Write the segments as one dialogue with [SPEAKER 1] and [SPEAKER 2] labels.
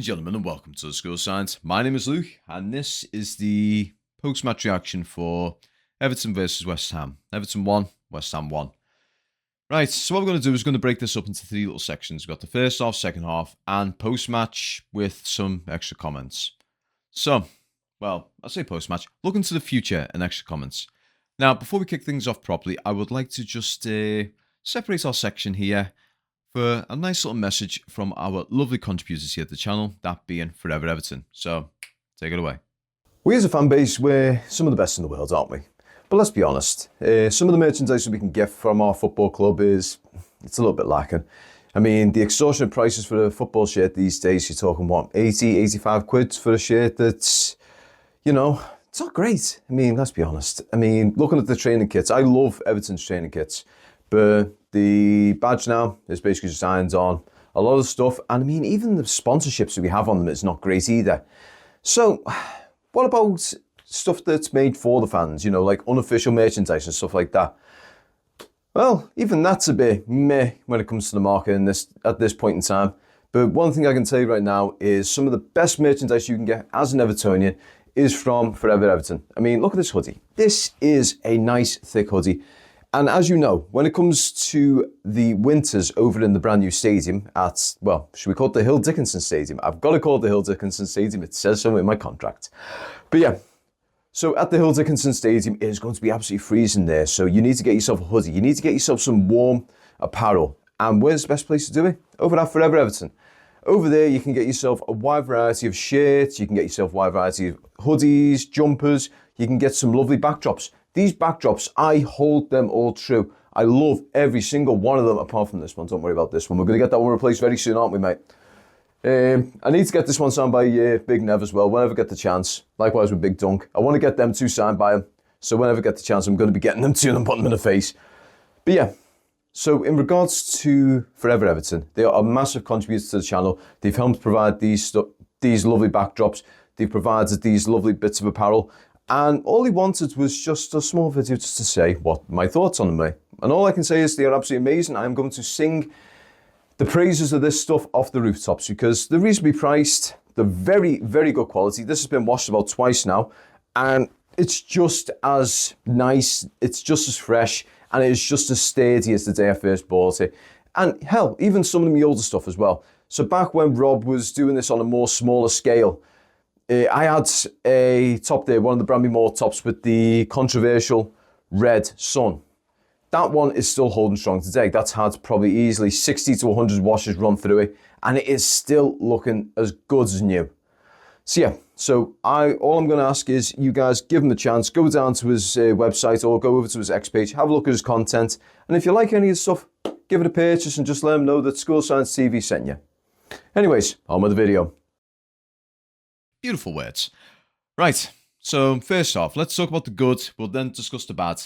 [SPEAKER 1] and gentlemen, and welcome to the School of Science. My name is Luke, and this is the post-match reaction for Everton versus West Ham. Everton 1, West Ham 1. Right, so what we're going to do is going to break this up into three little sections. We've got the first half, second half, and post-match with some extra comments. So, well, I say post-match, look into the future and extra comments. Now, before we kick things off properly, I would like to just separate our section here for a nice little message from our lovely contributors here at the channel, that being Forever Everton. So, take it away.
[SPEAKER 2] We as a fan base, we're some of the best in the world, aren't we? But let's be honest, some of the merchandise that we can get from our football club it's a little bit lacking. I mean, the extortionate prices for a football shirt these days, you're talking what, 80, 85 quid for a shirt that's, you know, it's not great. I mean, let's be honest. I mean, looking at the training kits, I love Everton's training kits, but the badge now is basically just irons on a lot of stuff. And I mean, even the sponsorships that we have on them is not great either. So what about stuff that's made for the fans, you know, like unofficial merchandise and stuff like that? Well, even that's a bit meh when it comes to the market at this point in time. But one thing I can tell you right now is some of the best merchandise you can get as an Evertonian is from Forever Everton. I mean, look at this hoodie. This is a nice thick hoodie. And as you know, when it comes to the winters over in the brand new stadium at, well, should we call it the Hill Dickinson Stadium? I've got to call it the Hill Dickinson Stadium. It says so in my contract. But yeah, so at the Hill Dickinson Stadium, it is going to be absolutely freezing there. So you need to get yourself a hoodie. You need to get yourself some warm apparel. And where's the best place to do it? Over at Forever Everton. Over there, you can get yourself a wide variety of shirts. You can get yourself a wide variety of hoodies, jumpers. You can get some lovely backdrops. These backdrops, I hold them all true. I love every single one of them, apart from this one. Don't worry about this one. We're going to get that one replaced very soon, aren't we, mate? I need to get this one signed by Big Nev as well, whenever I get the chance. Likewise with Big Dunk. I want to get them two signed by him. So whenever I get the chance, I'm going to be getting them two and putting them in the face. But yeah, so in regards to Forever Everton, they are a massive contributor to the channel. They've helped provide these lovely backdrops. They've provided these lovely bits of apparel. And all he wanted was just a small video just to say what my thoughts on them are. And all I can say is they are absolutely amazing. I am going to sing the praises of this stuff off the rooftops because they're reasonably priced. They're very, very good quality. This has been washed about twice now. And it's just as nice. It's just as fresh. And it is just as sturdy as the day I first bought it. And hell, even some of the older stuff as well. So back when Rob was doing this on a more smaller scale, I had a top there, one of the Branby Moore tops with the controversial red sun. That one is still holding strong today. That's had probably easily 60 to 100 washes run through it, and it is still looking as good as new. So yeah, all I'm going to ask is you guys give him a chance, go down to his website or go over to his X page, have a look at his content, and if you like any of the stuff, give it a purchase and just let him know that School of Science TV sent you. Anyways, on with the video.
[SPEAKER 1] Beautiful words. Right, so first off, let's talk about the good. We'll then discuss the bad.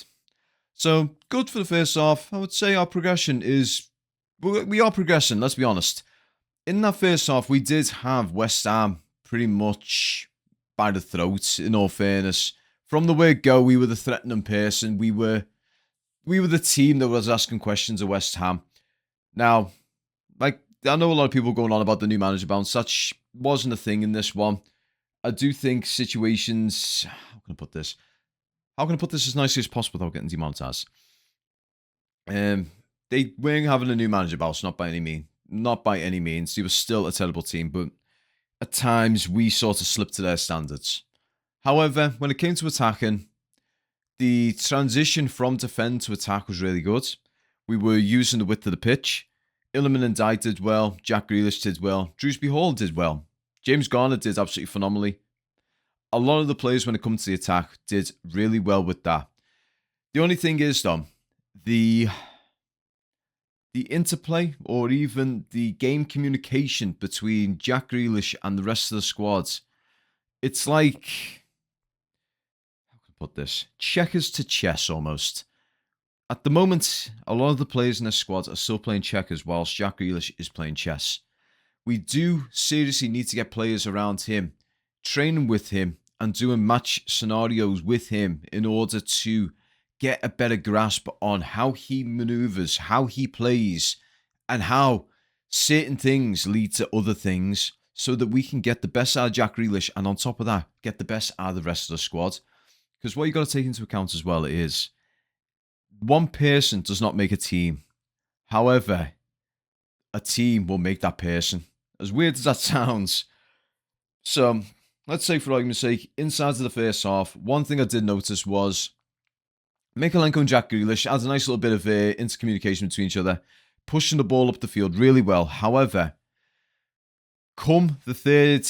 [SPEAKER 1] So, good for the first half. I would say our progression is... We are progressing, let's be honest. In that first half, we did have West Ham pretty much by the throat, in all fairness. From the word go, we were the threatening person. We were the team that was asking questions of West Ham. Now, like, I know a lot of people going on about the new manager bounce. That wasn't a thing in this one. I do think situations... How can I put this? How can I put this as nicely as possible without getting demonetized? They weren't having a new manager bounce, not by any means. Not by any means. They were still a terrible team, but at times we sort of slipped to their standards. However, when it came to attacking, the transition from defend to attack was really good. We were using the width of the pitch. Illiman and Dye did well. Jack Grealish did well. Drewsbury Hall did well. James Garner did absolutely phenomenally. A lot of the players, when it comes to the attack, did really well with that. The only thing is, though, the interplay or even the game communication between Jack Grealish and the rest of the squads, it's like, how can I put this? Checkers to chess, almost. At the moment, a lot of the players in this squad are still playing checkers whilst Jack Grealish is playing chess. We do seriously need to get players around him, training with him, and doing match scenarios with him in order to get a better grasp on how he maneuvers, how he plays, and how certain things lead to other things. so that we can get the best out of Jack Grealish, and on top of that, get the best out of the rest of the squad. Because what you got to take into account as well is one person does not make a team. However, a team will make that person. As weird as that sounds. So, let's say for argument's sake, inside of the first half, one thing I did notice was Mikalenko and Jack Grealish had a nice little bit of intercommunication between each other, pushing the ball up the field really well. However, come the third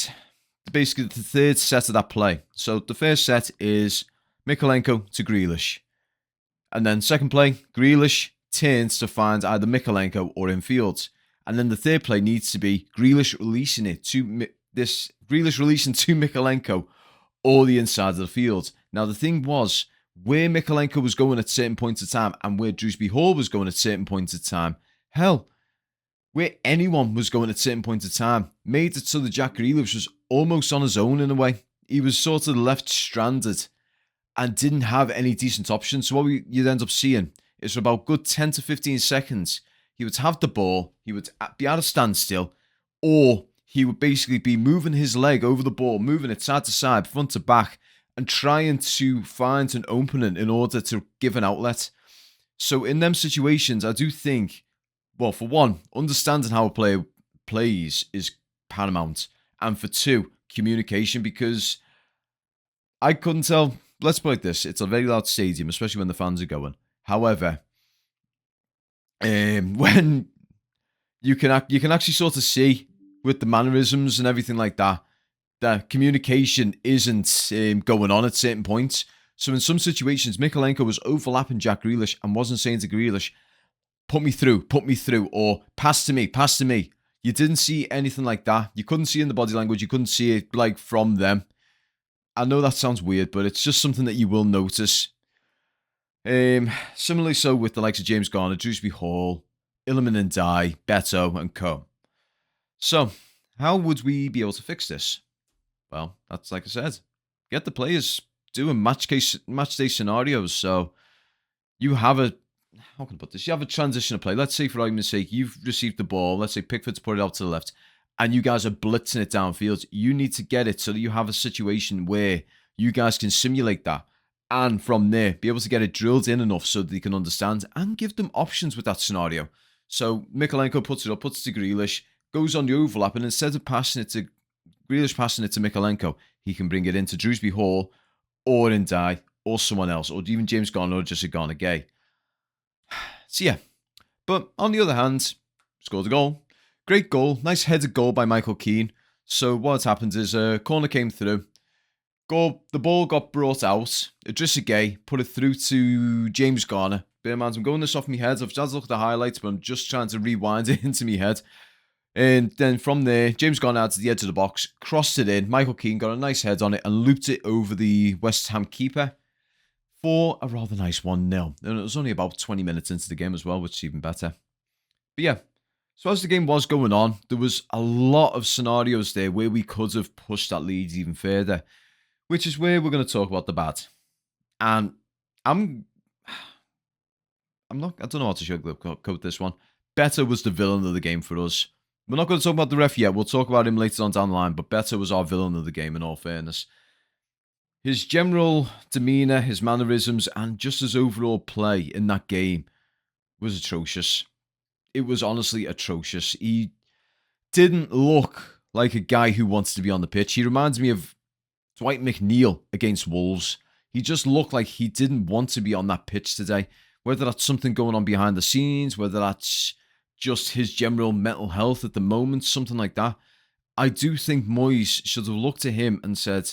[SPEAKER 1] set of that play. So the first set is Mikalenko to Grealish. And then second play, Grealish turns to find either Mikalenko or infield. And then the third play needs to be Grealish releasing to Mikalenko or the inside of the field. Now the thing was, where Mikalenko was going at certain points of time and where Drewsbury Hall was going at certain points of time, hell, where anyone was going at certain points of time, made it so that Jack Grealish was almost on his own in a way. He was sort of left stranded and didn't have any decent options. So what you'd end up seeing is for about good 10 to 15 seconds, he would have the ball, he would be at a standstill, or he would basically be moving his leg over the ball, moving it side to side, front to back, and trying to find an opening in order to give an outlet. So in them situations, I do think, well, for one, understanding how a player plays is paramount. And for two, communication, because I couldn't tell. Let's put it like this. It's a very loud stadium, especially when the fans are going. However, when you can actually sort of see with the mannerisms and everything like that, that communication isn't going on at certain points. So in some situations, Mikalenko was overlapping Jack Grealish and wasn't saying to Grealish, put me through, or pass to me. You didn't see anything like that. You couldn't see in the body language. You couldn't see it like from them. I know that sounds weird, but it's just something that you will notice. Similarly so with the likes of James Garner, Drewsbury Hall, Illiman and Dye, Beto and co. So, how would we be able to fix this? Well, that's like I said, get the players doing match day scenarios. So you have how can I put this? You have a transition of play. Let's say for argument's sake, you've received the ball. Let's say Pickford's put it out to the left and you guys are blitzing it downfield. You need to get it so that you have a situation where you guys can simulate that. And from there, be able to get it drilled in enough so that they can understand and give them options with that scenario. So Mikalenko puts it to Grealish, goes on the overlap, and instead of passing it to Mikalenko, he can bring it into Drewsbury Hall or Ndai or someone else, or even James Garner or just a Garner Gay. So yeah, but on the other hand, scored a goal. Great goal, nice headed goal by Michael Keane. So what happened is a corner came through. The ball got brought out. Idrissa Gay put it through to James Garner. Bear in mind, I'm going this off my head. I've just looked at the highlights, but I'm just trying to rewind it into my head. And then from there, James Garner out to the edge of the box, crossed it in. Michael Keane got a nice head on it and looped it over the West Ham keeper for a rather nice 1-0. And it was only about 20 minutes into the game as well, which is even better. But yeah, so as the game was going on, there was a lot of scenarios there where we could have pushed that lead even further, which is where we're going to talk about the bad. And I don't know how to sugarcoat this one. Beto was the villain of the game for us. We're not going to talk about the ref yet. We'll talk about him later on down the line. But Beto was our villain of the game, in all fairness. His general demeanour, his mannerisms, and just his overall play in that game was atrocious. It was honestly atrocious. He didn't look like a guy who wants to be on the pitch. He reminds me of Dwight McNeil against Wolves. He just looked like he didn't want to be on that pitch today. Whether that's something going on behind the scenes, whether that's just his general mental health at the moment, something like that. I do think Moyes should have looked at him and said,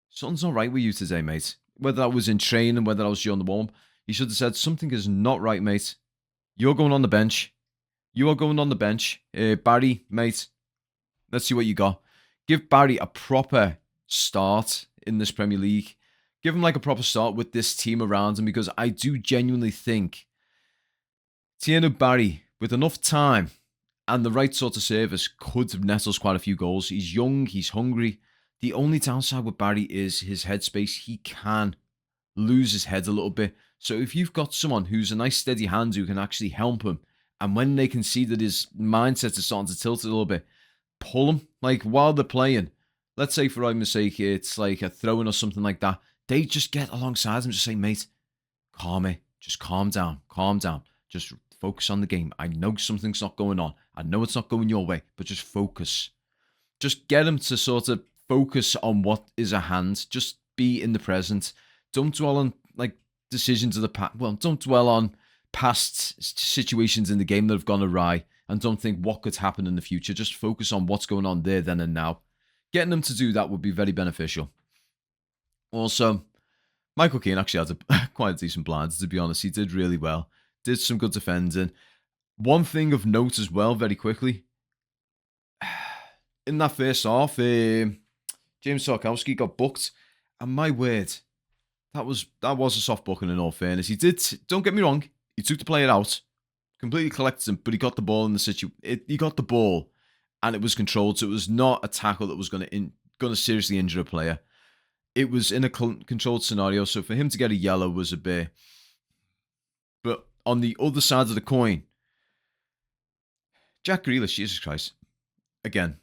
[SPEAKER 1] something's not right with you today, mate. Whether that was in training, whether that was you on the warm, he should have said, something is not right, mate. You're going on the bench. You are going on the bench. Barry, mate, let's see what you got. Give Barry a proper start in this Premier League. Give him like a proper start with this team around him, because I do genuinely think Tierno Barry, with enough time and the right sort of service, could have netted us quite a few goals. He's young, he's hungry. The only downside with Barry is his headspace. He can lose his head a little bit. So if you've got someone who's a nice steady hand who can actually help him, and when they can see that his mindset is starting to tilt a little bit, pull them. Like, while they're playing, let's say for argument's sake, it's like a throw-in or something like that. They just get alongside them and just say, mate, just calm down, calm down. Just focus on the game. I know something's not going on. I know it's not going your way, but just focus. Just get them to sort of focus on what is at hand. Just be in the present. Don't dwell on like decisions of the past. Well, don't dwell on past situations in the game that have gone awry, and don't think what could happen in the future. Just focus on what's going on there, then and now. Getting them to do that would be very beneficial. Also, Michael Keane actually had a quite a decent blind, to be honest. He did really well. Did some good defending. One thing of note as well, very quickly. In that first half, James Tarkowski got booked. And my word, that was a soft booking in all fairness. He did, don't get me wrong, he took the player out, completely collected him, but he got the ball in the he got the ball, and it was controlled. So it was not a tackle that was going to seriously injure a player. It was in a controlled scenario, so for him to get a yellow was a bit. But on the other side of the coin, Jack Grealish, Jesus Christ, again,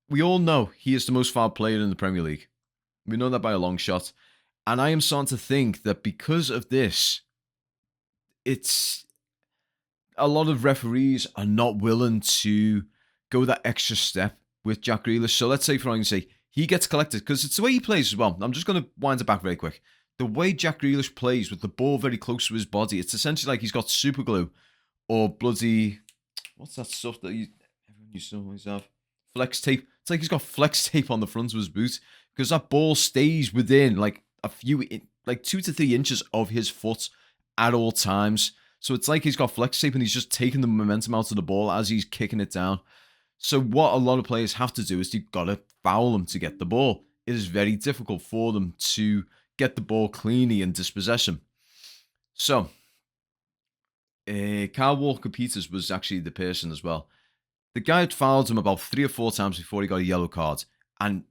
[SPEAKER 1] we all know he is the most fouled player in the Premier League. We know that by a long shot. And I am starting to think that because of this, it's a lot of referees are not willing to go that extra step with Jack Grealish. So let's say, for argument's sake, he gets collected, because it's the way he plays as well. I'm just going to wind it back very quick. The way Jack Grealish plays with the ball very close to his body, it's essentially like he's got super glue or bloody, what's that stuff that everyone used to always have? Flex tape. It's like he's got flex tape on the front of his boot, because that ball stays within like a few, like 2 to 3 inches of his foot at all times. So it's like he's got flex tape and he's just taking the momentum out of the ball as he's kicking it down. So what a lot of players have to do is you've got to foul him to get the ball. It is very difficult for them to get the ball cleanly and dispossess him. So, Kyle Walker-Peters was actually the person as well. The guy had fouled him about 3 or 4 times before he got a yellow card. And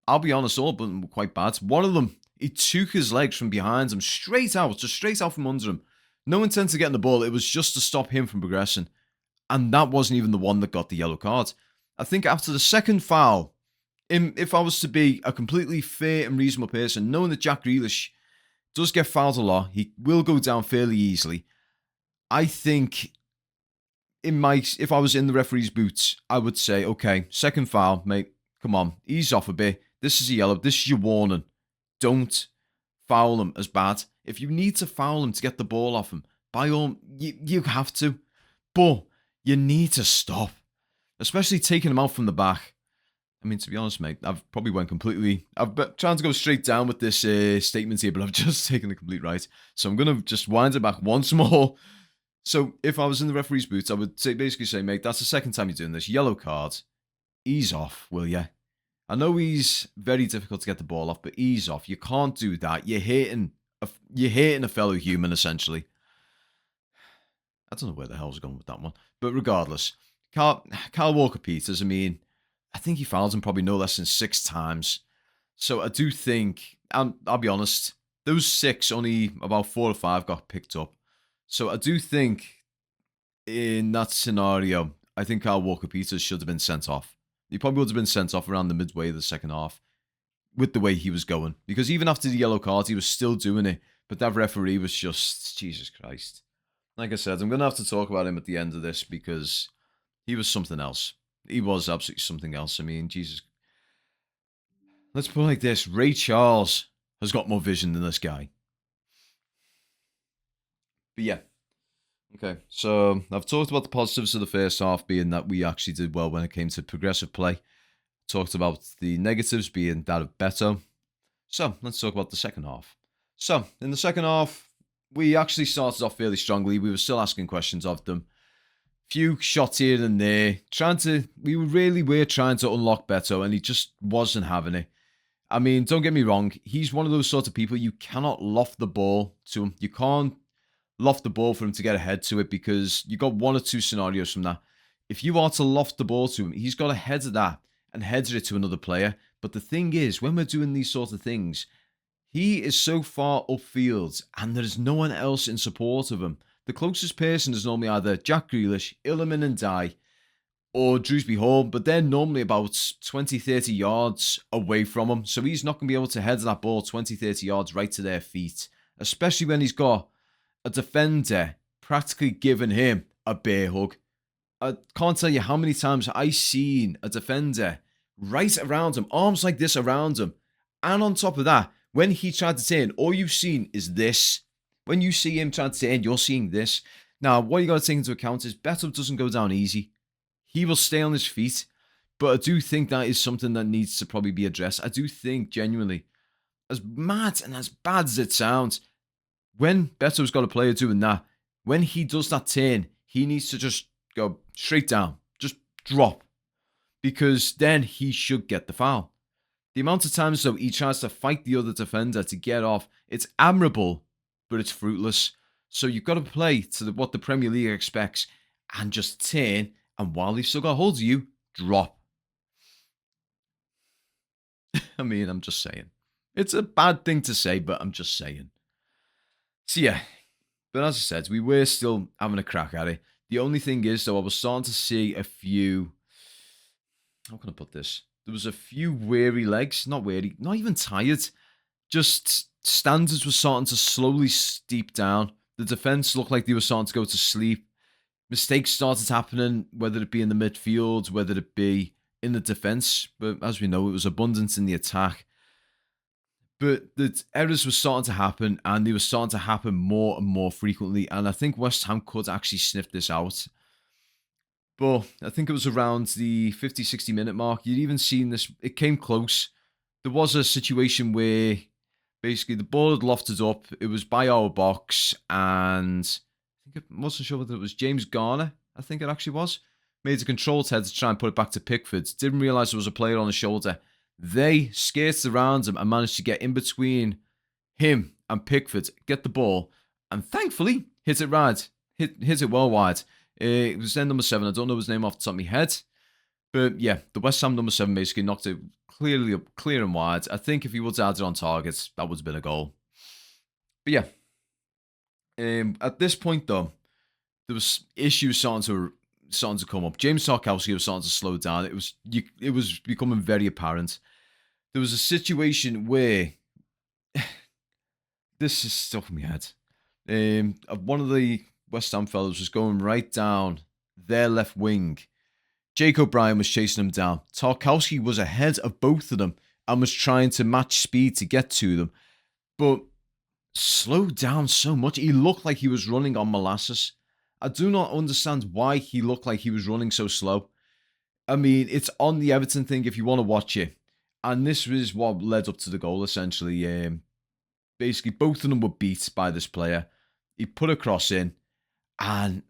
[SPEAKER 1] I'll be honest, all of them were quite bad. One of them, he took his legs from behind him, straight out from under him. No intent to getting the ball. It was just to stop him from progressing. And that wasn't even the one that got the yellow card. I think after the second foul, if I was to be a completely fair and reasonable person, knowing that Jack Grealish does get fouled a lot, he will go down fairly easily. I think if I was in the referee's boots, I would say, okay, second foul, mate, come on, ease off a bit. This is a yellow. This is your warning. Don't foul him as bad. If you need to foul him to get the ball off him, by all, you have to. But you need to stop. Especially taking him out from the back. I mean, to be honest, mate, I've been trying to go straight down with this statement here, but I've just taken the complete right. So I'm going to just wind it back once more. So if I was in the referee's boots, I would basically say, mate, that's the second time you're doing this. Yellow card. Ease off, will you? I know he's very difficult to get the ball off, but ease off. You can't do that. You're hating a fellow human, essentially. I don't know where the hell I was going with that one. But regardless, Kyle Walker-Peters, I mean, I think he fouled him probably no less than 6 times. So I do think, and I'll be honest, those 6, only about 4 or 5 got picked up. So I do think in that scenario, I think Kyle Walker-Peters should have been sent off. He probably would have been sent off around the midway of the second half with the way he was going. Because even after the yellow card, he was still doing it. But that referee was just, Jesus Christ. Like I said, I'm going to have to talk about him at the end of this because he was something else. He was absolutely something else. I mean, Jesus. Let's put it like this. Ray Charles has got more vision than this guy. But yeah. Okay, so I've talked about the positives of the first half being that we actually did well when it came to progressive play. Talked about the negatives being that of Beto. So let's talk about the second half. So in the second half, we actually started off fairly strongly. We were still asking questions of them. Few shots here and there. We really were trying to unlock Beto, and he just wasn't having it. I mean, don't get me wrong. He's one of those sort of people you cannot loft the ball to him. You can't loft the ball for him to get ahead to it because you got 1 or 2 scenarios from that. If you are to loft the ball to him, he's got to header that and header it to another player. But the thing is, when we're doing these sort of things, he is so far upfield and there's no one else in support of him. The closest person is normally either Jack Grealish, Illiman and Dye, or Drewsbury Hall, but they're normally about 20, 30 yards away from him. So he's not going to be able to head that ball 20, 30 yards right to their feet, especially when he's got a defender practically giving him a bear hug. I can't tell you how many times I've seen a defender right around him, arms like this around him. And on top of that, when he tried to turn, all you've seen is this. When you see him trying to turn, you're seeing this. Now, what you got to take into account is Beto doesn't go down easy. He will stay on his feet. But I do think that is something that needs to probably be addressed. I do think, genuinely, as mad and as bad as it sounds, when Beto's got a player doing that, when he does that turn, he needs to just go straight down. Just drop. Because then he should get the foul. The amount of times, though, he tries to fight the other defender to get off, it's admirable, but it's fruitless. So you've got to play to what the Premier League expects and just turn, and while he's still got hold of you, drop. I mean, I'm just saying. It's a bad thing to say, but I'm just saying. So yeah, but as I said, we were still having a crack at it. The only thing is, though, I was starting to see a few... How can I put this? There was a few weary legs. Not weary, not even tired. Just standards were starting to slowly steep down. The defence looked like they were starting to go to sleep. Mistakes started happening, whether it be in the midfield, whether it be in the defence. But as we know, it was abundance in the attack. But the errors were starting to happen, and they were starting to happen more and more frequently. And I think West Ham could actually sniff this out. But I think it was around the 50, 60 minute mark. You'd even seen this. It came close. There was a situation where basically the ball had lofted up. It was by our box. And I think I wasn't sure whether it was James Garner. I think it actually was. Made a controlled head to try and put it back to Pickford. Didn't realise there was a player on the shoulder. They skirted around him and managed to get in between him and Pickford, get the ball, and thankfully hit it right. Hit it well wide. It was then number 7. I don't know his name off the top of my head. But yeah, the West Ham number 7 basically knocked it clearly up, clear and wide. I think if he would have had it on target, that would have been a goal. But yeah. At this point, though, there was issues starting to come up. James Tarkowski was starting to slow down. It was becoming very apparent. There was a situation where this is stuck in my head. One of the West Ham fellas was going right down their left wing. Jake O'Brien was chasing him down. Tarkowski was ahead of both of them and was trying to match speed to get to them, but slowed down so much. He looked like he was running on molasses. I do not understand why he looked like he was running so slow. I mean, it's on the Everton thing if you want to watch it. And this was what led up to the goal, essentially. Basically, both of them were beat by this player. He put a cross in. And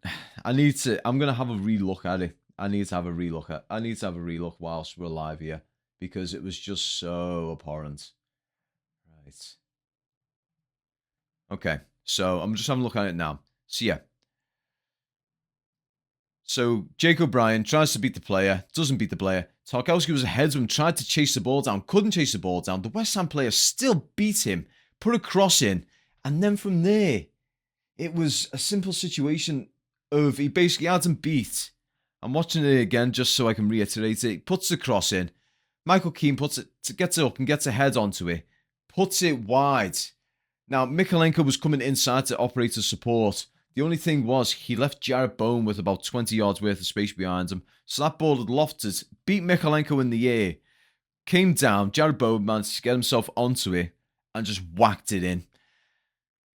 [SPEAKER 1] I'm going to have a relook at it. I need to have a relook whilst we're live here. Because it was just so abhorrent. Right. Okay. So, I'm just having a look at it now. So, yeah. So, Jake O'Brien tries to beat the player, doesn't beat the player. Tarkowski was ahead of him, tried to chase the ball down, couldn't chase the ball down. The West Ham player still beat him, put a cross in, and then from there, it was a simple situation of he basically had him beat. I'm watching it again just so I can reiterate it. He puts the cross in. Michael Keane gets it up and gets a head onto it, puts it wide. Now, Mikalenko was coming inside to operate as support. The only thing was he left Jared Bowen with about 20 yards worth of space behind him. So that ball had lofted, beat Mikalenko in the air, came down. Jared Bowen managed to get himself onto it and just whacked it in.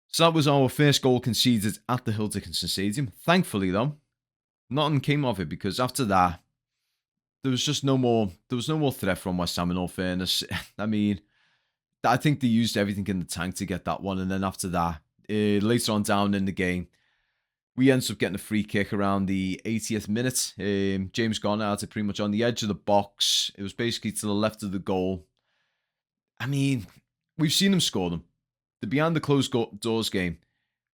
[SPEAKER 1] So that was our first goal conceded at the Hill Dickinson Stadium. Thankfully, though, nothing came of it because after that, there was no more threat from West Ham in all fairness. I mean, I think they used everything in the tank to get that one. And then after that, later on down in the game, we ended up getting a free kick around the 80th minute. James Garner had it pretty much on the edge of the box. It was basically to the left of the goal. I mean, we've seen him score them. The behind the closed doors game,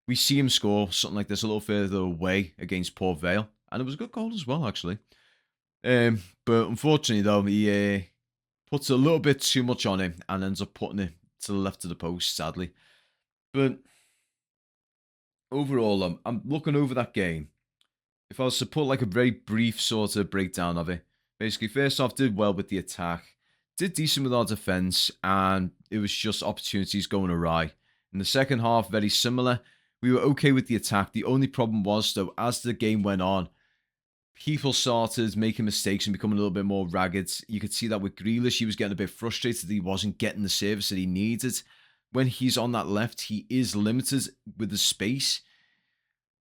[SPEAKER 1] we see him score something like this a little further away against Port Vale. And it was a good goal as well, actually. But unfortunately, though, he puts a little bit too much on him and ends up putting it to the left of the post, sadly. But overall, I'm looking over that game. if I was to put like a very brief sort of breakdown of it, basically, first off, did well with the attack, did decent with our defense, and it was just opportunities going awry. In the second half, very similar. We were okay with the attack. The only problem was, though, as the game went on, people started making mistakes and becoming a little bit more ragged. You could see that with Grealish, he was getting a bit frustrated that he wasn't getting the service that he needed. When he's on that left, he is limited with the space.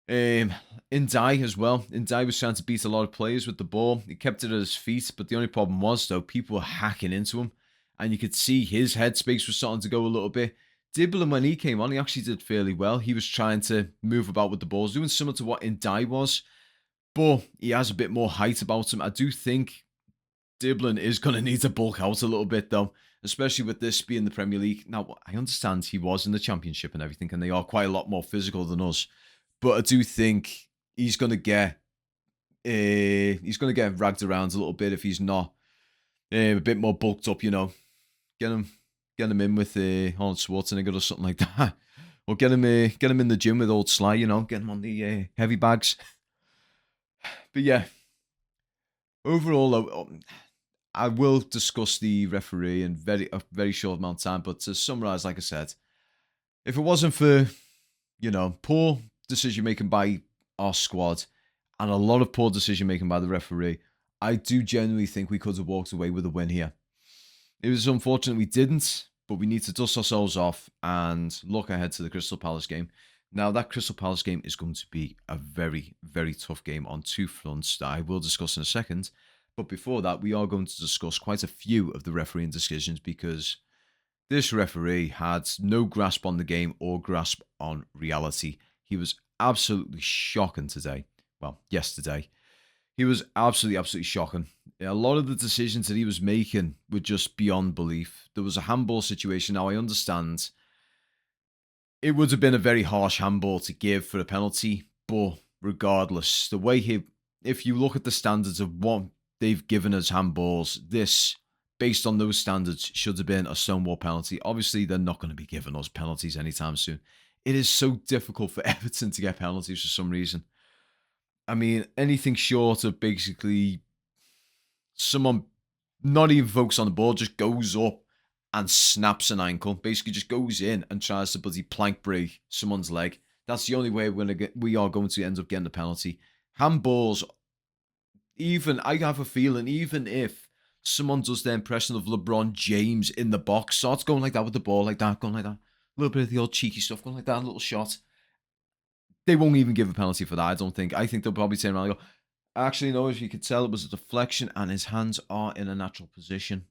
[SPEAKER 1] Ndai as well. Ndai was trying to beat a lot of players with the ball. He kept it at his feet, but the only problem was, though, people were hacking into him, and you could see his headspace was starting to go a little bit. Dibbler, when he came on, he actually did fairly well. He was trying to move about with the balls, doing similar to what Ndai was, but he has a bit more height about him. I do think Diblin is going to need to bulk out a little bit, though, especially with this being the Premier League. Now, I understand he was in the Championship and everything, and they are quite a lot more physical than us. But I do think he's going to get ragged around a little bit if he's not a bit more bulked up. Get him in with Arnold Schwarzenegger or something like that, or get him in the gym with old Sly. Get him on the heavy bags. But yeah, overall, I will discuss the referee in a very short amount of time. But to summarize, like I said, if it wasn't for poor decision making by our squad and a lot of poor decision making by the referee, I do genuinely think we could have walked away with a win here. It was unfortunate we didn't, but we need to dust ourselves off and look ahead to the Crystal Palace game. Now, that Crystal Palace game is going to be a very, very tough game on two fronts that I will discuss in a second. But before that, we are going to discuss quite a few of the refereeing decisions because this referee had no grasp on the game or grasp on reality. He was absolutely shocking today. Well, yesterday. He was absolutely shocking. A lot of the decisions that he was making were just beyond belief. There was a handball situation. Now, I understand it would have been a very harsh handball to give for a penalty, but regardless, the way if you look at the standards of what they've given as handballs, this, based on those standards, should have been a stonewall penalty. Obviously, they're not going to be giving us penalties anytime soon. It is so difficult for Everton to get penalties for some reason. I mean, anything short of basically someone not even focused on the ball, just goes up and snaps an ankle, basically just goes in and tries to bloody plank break someone's leg. That's the only way we are going to end up getting the penalty. Handballs, I have a feeling, even if someone does their impression of LeBron James in the box, starts going like that with the ball, like that, going like that, a little bit of the old cheeky stuff, going like that, a little shot, they won't even give a penalty for that, I don't think. I think they'll probably turn around and go, actually, no, if you could tell it was a deflection and his hands are in a natural position.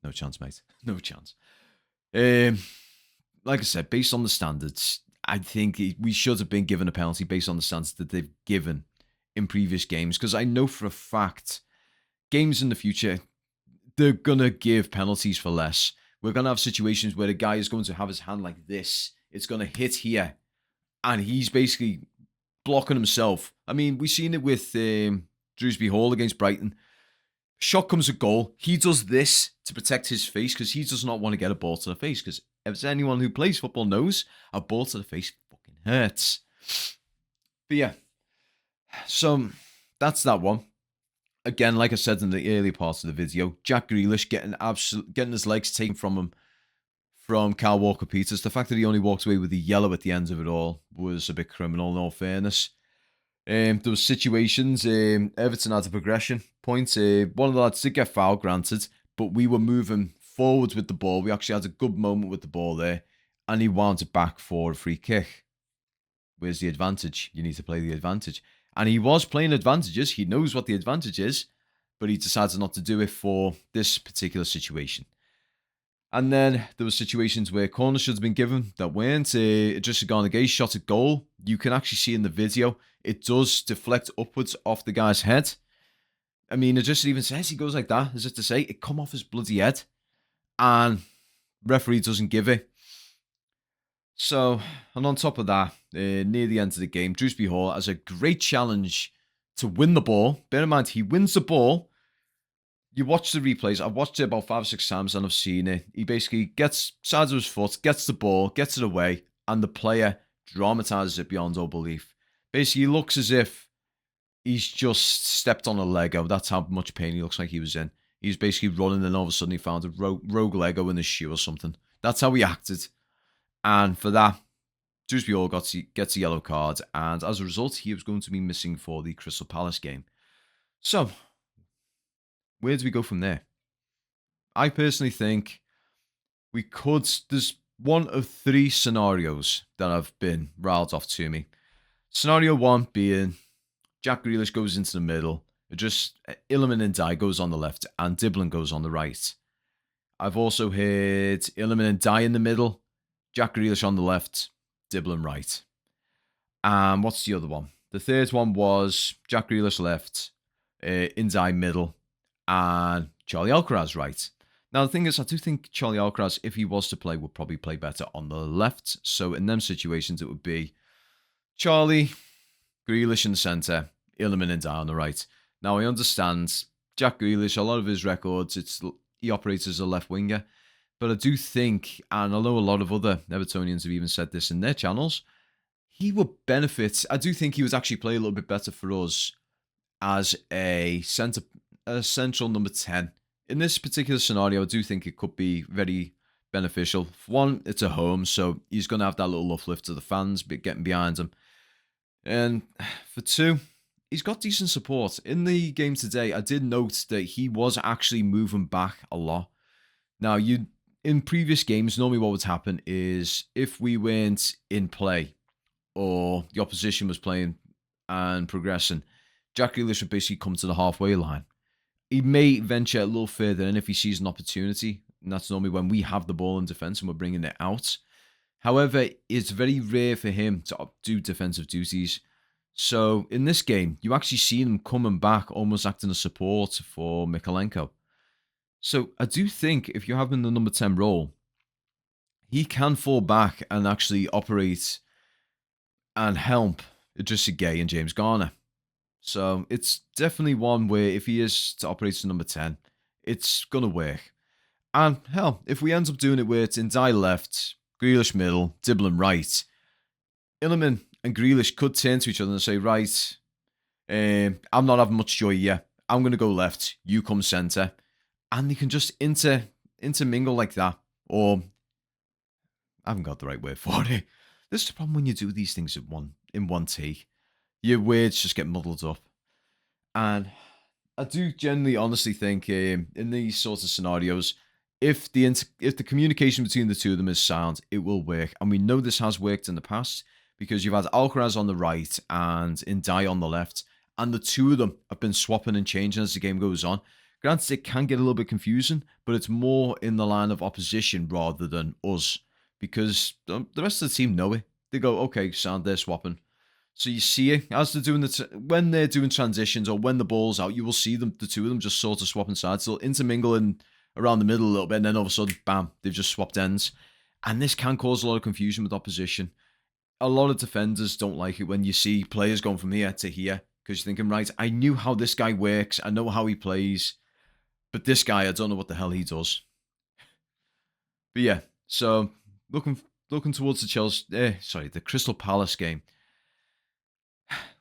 [SPEAKER 1] No chance, mate. No chance. Like I said, based on the standards, I think we should have been given a penalty based on the standards that they've given in previous games. Because I know for a fact, games in the future, they're going to give penalties for less. We're going to have situations where the guy is going to have his hand like this. It's going to hit here. And he's basically blocking himself. I mean, we've seen it with Drewsbury Hall against Brighton. Shot comes a goal. He does this to protect his face because he does not want to get a ball to the face. Because if there's anyone who plays football knows, a ball to the face fucking hurts. But yeah, so that's that one. Again, like I said in the early parts of the video, Jack Grealish getting his legs taken from him from Kyle Walker-Peters. The fact that he only walked away with the yellow at the end of it all was a bit criminal, in all fairness. There were situations, Everton had a progression point. One of the lads did get foul, granted, but we were moving forwards with the ball. We actually had a good moment with the ball there, and he wound it back for a free kick. Where's the advantage? You need to play the advantage. And he was playing advantages. He knows what the advantage is, but he decided not to do it for this particular situation. And then there were situations where corners should have been given that weren't. Idrissa Gana Gueye shot a goal. You can actually see in the video, it does deflect upwards off the guy's head. I mean, it just even says he goes like that, as if to say, it come off his bloody head. And referee doesn't give it. So, and on top of that, near the end of the game, Drewsbury Hall has a great challenge to win the ball. Bear in mind, he wins the ball. You watch the replays. I've watched it about 5 or 6 times and I've seen it. He basically gets sides of his foot, gets the ball, gets it away, and the player dramatizes it beyond all belief. Basically, he looks as if he's just stepped on a Lego. That's how much pain he looks like he was in. He was basically running, and all of a sudden he found a rogue Lego in his shoe or something. That's how he acted. And for that, Dewsbury Hall gets a yellow card, and as a result, he was going to be missing for the Crystal Palace game. So, where do we go from there? I personally think we could. There's one of three scenarios that have been riled off to me. Scenario one being Jack Grealish goes into the middle. Just Illiman and Dye goes on the left, and Diblin goes on the right. I've also heard Illiman and Dye in the middle, Jack Grealish on the left, Diblin right. And what's the other one? The third one was Jack Grealish left, Indye middle, and Charlie Alcaraz right. Now, the thing is, I do think Charlie Alcaraz, if he was to play, would probably play better on the left. So in them situations, it would be Charlie, Grealish in the centre, Illiman and Dye on the right. Now, I understand Jack Grealish, a lot of his records, he operates as a left winger. But I do think, and I know a lot of other Evertonians have even said this in their channels, he would benefit. I do think he would actually play a little bit better for us as a central number 10. In this particular scenario, I do think it could be very beneficial. For one, it's a home, so he's going to have that little uplift to the fans getting behind him. And for two, he's got decent support. In the game today, I did note that he was actually moving back a lot. Now, in previous games, normally what would happen is if we weren't in play or the opposition was playing and progressing, Jack Grealish would basically come to the halfway line. He may venture a little further in if he sees an opportunity, and that's normally when we have the ball in defence and we're bringing it out. However, it's very rare for him to do defensive duties. So in this game, you actually see him coming back, almost acting as support for Mykolenko. So I do think if you have him in the number 10 role, he can fall back and actually operate and help Idrissa Gueye and James Garner. So it's definitely one where if he is to operate as number 10, it's going to work. And hell, if we end up doing it where it's Indye left, Grealish middle, Diblin right, Illiman and Grealish could turn to each other and say, right, I'm not having much joy here. I'm going to go left. You come centre. And they can just intermingle like that. Or, I haven't got the right word for it. This is the problem when you do these things in one take. Your words just get muddled up. And I do genuinely, honestly think in these sorts of scenarios, if the communication between the two of them is sound, it will work. And we know this has worked in the past because you've had Alcaraz on the right and Indye on the left. And the two of them have been swapping and changing as the game goes on. Granted, it can get a little bit confusing, but it's more in the line of opposition rather than us. Because the rest of the team know it. They go, okay, sound, they're swapping. So you see it as they're doing when they're doing transitions or when the ball's out, you will see them, the two of them, just sort of swapping sides. They'll intermingle around the middle a little bit, and then all of a sudden, bam, they've just swapped ends. And this can cause a lot of confusion with opposition. A lot of defenders don't like it when you see players going from here to here because you're thinking, right, I knew how this guy works, I know how he plays, but this guy, I don't know what the hell he does. But yeah, so looking towards the Crystal Palace game.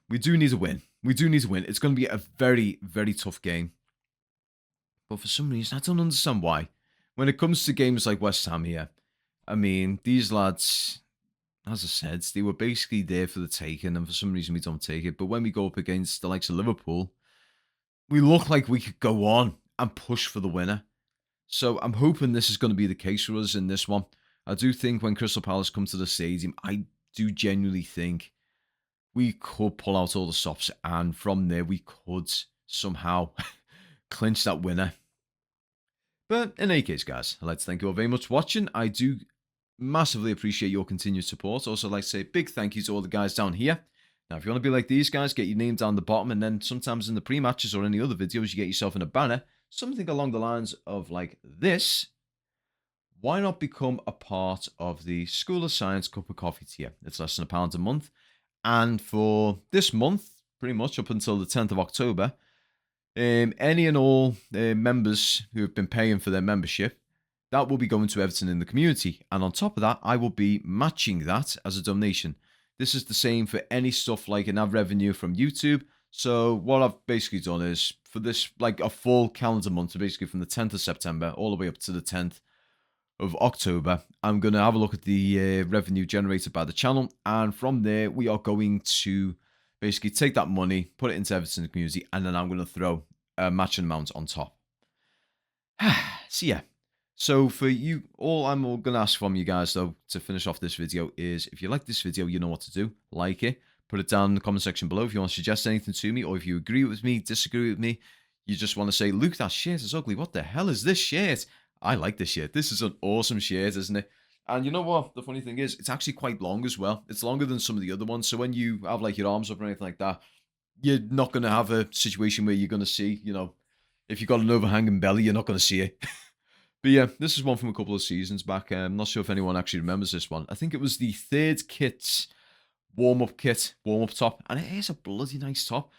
[SPEAKER 1] We do need to win. It's going to be a very, very tough game. But for some reason, I don't understand why. When it comes to games like West Ham here, I mean, these lads, as I said, they were basically there for the taking, and for some reason we don't take it. But when we go up against the likes of Liverpool, we look like we could go on and push for the winner. So I'm hoping this is going to be the case for us in this one. I do think when Crystal Palace come to the stadium, I do genuinely think we could pull out all the stops, and from there we could somehow clinch that winner. But in any case, guys, I'd like to thank you all very much for watching. I do massively appreciate your continued support. Also, I'd like to say a big thank you to all the guys down here. Now, if you want to be like these guys, get your name down the bottom, and then sometimes in the pre-matches or any other videos, you get yourself in a banner, something along the lines of like this. Why not become a part of the School of Science Cup of Coffee tier? It's less than £1 a month. And for this month, pretty much up until the 10th of October, any and all members who have been paying for their membership, that will be going to Everton in the community. And on top of that, I will be matching that as a donation. This is the same for any stuff like an ad revenue from YouTube, So what I've basically done is for this like a full calendar month, so basically from the 10th of September all the way up to the 10th of October, I'm going to have a look at the revenue generated by the channel, and from there we are going to basically take that money, put it into Everton community, and then I'm going to throw a matching amount on top. So yeah, so for you, all I'm going to ask from you guys though to finish off this video is if you like this video, you know what to do. Like it, put it down in the comment section below if you want to suggest anything to me, or if you agree with me, disagree with me, you just want to say, Luke, that shirt is ugly. What the hell is this shirt? I like this shirt. This is an awesome shirt, isn't it? And you know what? The funny thing is, it's actually quite long as well. It's longer than some of the other ones. So when you have like your arms up or anything like that, you're not going to have a situation where you're going to see, you know, if you've got an overhanging belly, you're not going to see it. But yeah, this is one from a couple of seasons back. I'm not sure if anyone actually remembers this one. I think it was the third kit's warm-up top, and it is a bloody nice top.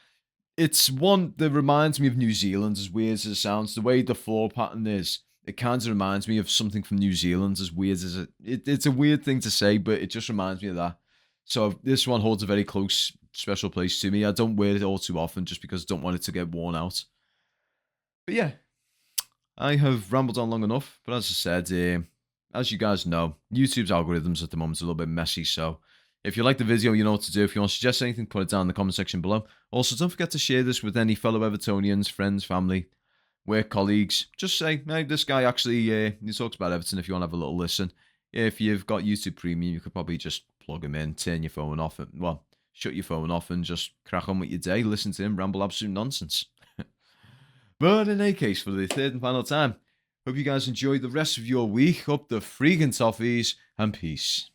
[SPEAKER 1] It's one that reminds me of New Zealand, as weird as it sounds. The way the floor pattern is, it kind of reminds me of something from New Zealand, as weird as it's a weird thing to say, but it just reminds me of that. So this one holds a very close, special place to me. I don't wear it all too often just because I don't want it to get worn out. But yeah, I have rambled on long enough, but as I said, as you guys know, YouTube's algorithms at the moment are a little bit messy, so if you like the video, you know what to do. If you want to suggest anything, put it down in the comment section below. Also, don't forget to share this with any fellow Evertonians, friends, family, work colleagues. Just say, hey, this guy actually he talks about Everton if you want to have a little listen. If you've got YouTube Premium, you could probably just plug him in, turn your phone off, and, well, shut your phone off and just crack on with your day, listen to him ramble absolute nonsense. But in any case, for the third and final time, hope you guys enjoy the rest of your week. Up the freaking toffees, and peace.